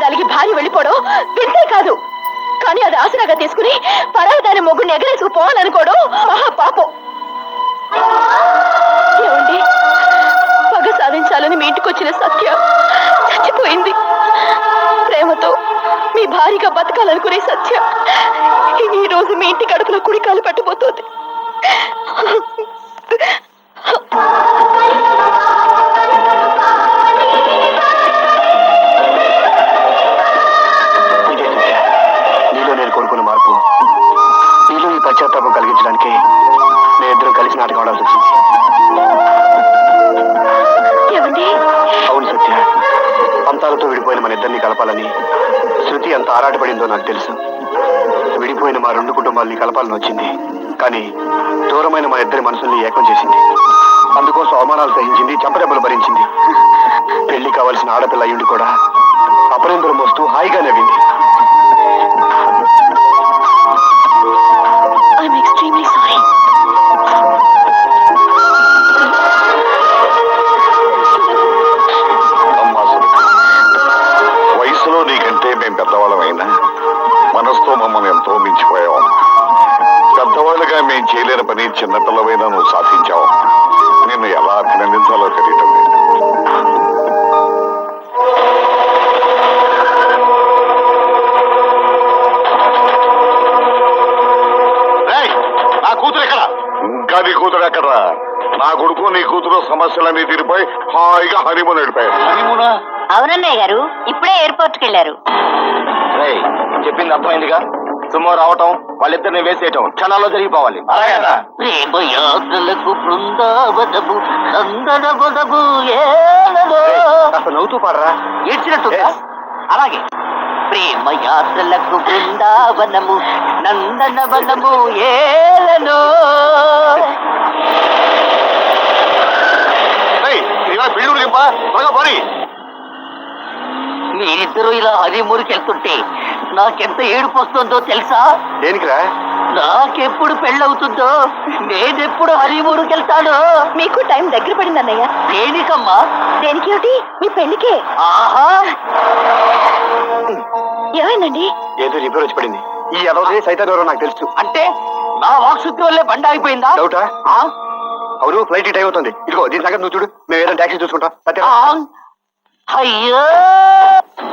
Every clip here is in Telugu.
నలిగి భార్య వెళ్ళిపోవడం వింతే కాదు. కానీ అది ఆసరాగా తీసుకుని పరాయిదాని మొగ్గుని ఎగరేసుకుపోవాలనుకోవడం మహాపాపం. ఏమండి, పగ సాధించాలని మీ ఇంటికి వచ్చిన సత్య చచ్చిపోయింది. ప్రేమతో మీ భార్యగా బతకాలనుకునే సత్య ఈ రోజు మీ ఇంటి గడపలో కుడికాలు పెట్టబోతోంది. నీలో నేను కోరుకున్న మార్పు, నీలో ఈ పశ్చాత్తాపం కలిగించడానికి నేను ఇద్దరం కలిసి నాటకం ఆడాల్సి వచ్చింది. అవును సత్య, పంతాలతో విడిపోయిన మన ఇద్దరిని కలపాలని శృతి ఎంత ఆరాటపడిందో నాకు తెలుసు. విడిపోయిన మా రెండు కుటుంబాలని కలపాలని వచ్చింది. కానీ దూరమైన మన ఇద్దరి మనసుల్ని ఏకం చేసింది. అందుకోసం అవమానాలు సహించింది, చెంపదెబ్బలు భరించింది. పెళ్లి కావాల్సిన ఆడపిల్ల అయ్యుండి కూడా అపరిందులు మోస్తూ హాయిగా నవ్వింది. వయసులో నీకంటే మేము పెద్దవాళ్ళమైనా మనసుతో మమ్మల్ని ఎంతో మించిపోయావు. పెద్దవాళ్ళుగా మేము చేయలేని పని చిన్నపిల్లవైనా నువ్వు సాధించావు. నిన్ను ఎలా అభినందించాలో తెలియటం లేదు. నా కూతురు ఎక్కడ? ఇంకా నీ కూతురు ఎక్కడా? నా కొడుకు నీ కూతురు సమస్యలన్నీ తీరిపోయి హాయిగా హనీమూన్ వెళ్ళిపోయారు. హనీమూనా? అవునన్నయ్య గారు, ఇప్పుడే ఎయిర్పోర్ట్ కి వెళ్ళారు. చెప్పింది అర్థమైందిగా. సుమో రావటం, వాళ్ళిద్దరిని వేసేయటం క్షణాల్లో జరిగిపోవాలి. నవ్వుతూ పాడరా, ఏడ్చినట్టు. అలాగే. ప్రేమ యాత్రలకు బృందావనము నందనవనము ఏలను. బిల్లు దింపా త్వరగా పోనీ. మీరిద్దరూ ఇలా హనీమూన్కి వెళ్తుంటే నాకెంత ఏడుపు వస్తుందో తెలుసా? దేనికిరా? నాకెప్పుడు పెళ్ళవుతుందో, నేనెప్పుడు హనీమూన్కి వెళ్తాను. మీకు టైం దగ్గర పడింది అన్నయ్య. దేనికమ్మా? దేనికేమిటి, మీ పెళ్లికే. ఆహా, ఏమైందండి? ఏదో రిపేర్ వచ్చి పడింది. ఈ అదవే సైతం ఎవరో నాకు తెలుసు. అంటే నా వాక్శుద్ధి వల్లే బండి ఆగిపోయిందా? డౌటా? అవును, ఫ్లైట్ టైం అవుతుంది. ఇదిగో దీని సంగతి నువ్వు చూడు, మేము ఏదైనా ట్యాక్సీ చూసుకుంటాం. సత్య, అయ్యో,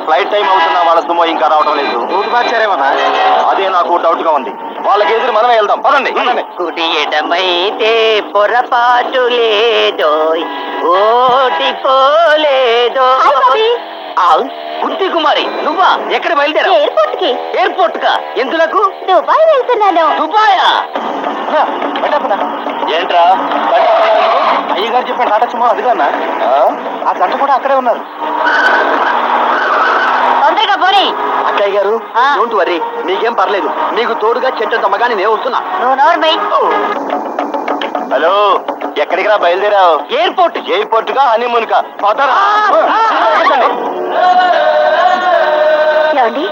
ఫ్లైట్ టైం అవుతున్నా వాళ్ళ సుమో ఇంకా రావడం లేదు. రూట్ మార్చారేమన్నా? అదే నాకు డౌట్ గా ఉంది. వాళ్ళకి ఎదురు మనమే వెళ్దాం, పదండి. కుడి ఎడమైతే పొరపాటు లేదో, ఓడిపోలేదో. కుంతి కుమారి, నువ్వా? ఎక్కడ బయలుదేరా? ఎయిర్పోర్ట్ కి. ఎయిర్పోర్ట్ కా? ఎందులకు? దుబాయ్ వెళ్తున్నాను. దుబాయా? ఏంట్రా అయ్యగారు చెప్పాడు టాటా సుమో అదిగా అన్నా. ఆ గంట కూడా అక్కడే ఉన్నారు. తొందరగా పోనీ. అక్కయ్య గారు, డోంట్ వరీ, మీకేం పర్లేదు. మీకు తోడుగా చెట్టు తమ్మగాని నేను వస్తున్నా. నువ్వు నోర్మై. హలో, ఎక్కడికి రా బయలుదేరావు? ఎయిర్పోర్ట్. ఎయిర్పోర్ట్ గా హనీమూన్ కా? ఏమండి,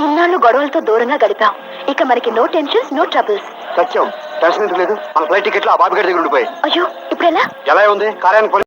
ఇన్నాళ్ళు గొడవలతో దూరంగా గడిపాం. ఇక మనకి నో టెన్షన్స్, నో ట్రబుల్స్. సత్యం, టెన్షన్ లేదు. మన ఫ్లైట్ టికెట్లు ఆ బాబు గారి దగ్గర ఉండిపోయి. అయ్యో, ఇప్పుడెలా? ఎలా ఉంది? కార్యానికి